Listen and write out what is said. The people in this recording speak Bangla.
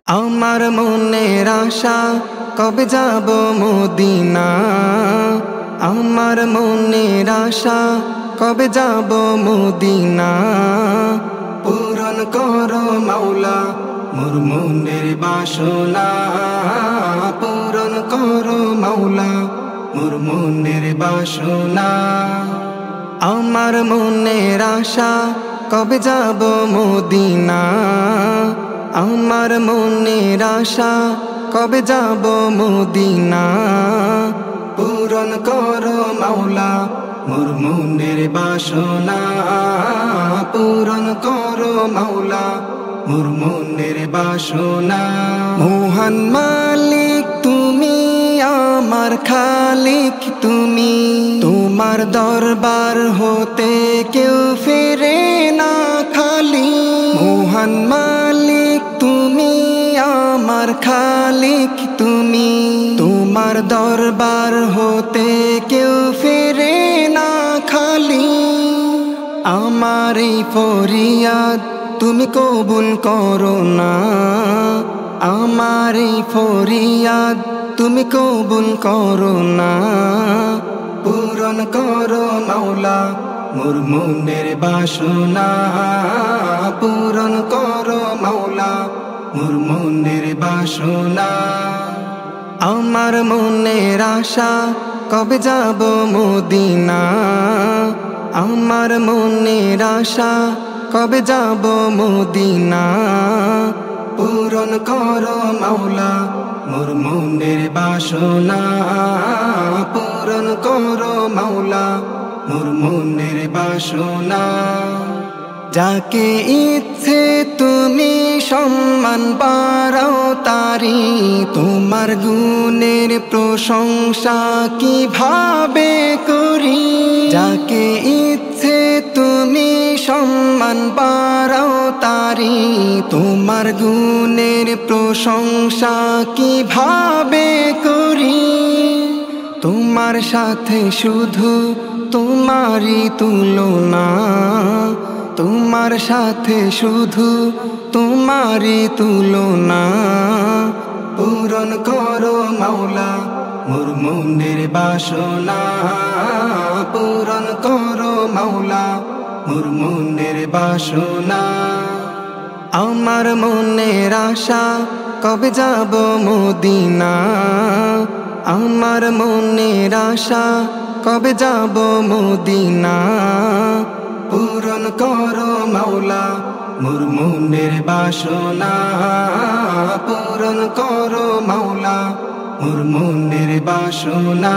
আমার মনের আশা কবে যাব মদিনা। আমার মনের আশা কবে যাব মদিনা। পূরণ করো মাওলা মোর মনের বাসনা। পূরণ করো মাওলা মোর মনের বাসনা। আমার মনের আশা কবে যাব মদিনা। আমার মনের আশা কবে যাব মদিনা। পূরণ করো মাওলা মোর মনের বাসনা। পূরণ করো মাওলা মোর মনের বাসনা। মহান মালিক তুমি আমার খালিক তুমি। তোমার দরবার হতে কেউ ফেরে না খালি। মহান মালিক তুমি আমার খালিক তুমি। তোমার দরবার হতে কেউ ফেরে না খালি। আমার এই ফরিয়াদ তুমি কবুল করো না। আমার এই ফরিয়াদ তুমি কবুল করো না। পূরণ করো মাওলা মোর মনের বাসনা। পূরণ করো মাওলা মোর মনের বাসনা। আমার মনের আশা কবে যাব মদিনা। আমার মনের আশা কবে যাব মদিনা। পূরণ করো মাওলা মোর মনের বাসনা। পূরণ করো মাওলা মোর মনের বাসনা। যাকে ইচ্ছে তুমি সম্মান বাড়াও তারি। তোমার গুণের প্রশংসা কিভাবে করি। যাকে ইচ্ছে তুমি সম্মান বাড়াও তারি। তোমার গুণের প্রশংসা কিভাবে করি। তোমার সাথে শুধু তোমারই তুলনা। তোমার সাথে শুধু তোমারই তুলনা। পূরণ করো মাওলা মোর মনের বাসনা। পূরণ করো মাওলা মোর মনের বাসনা। আমার মনের আশা কবে যাব মদিনা। আমার মনের আশা কবে যাব মদিনা। পূরণ করো মাওলা মোর মনের বাসনা। পূরণ করো মাওলা মোর মনের বাসনা।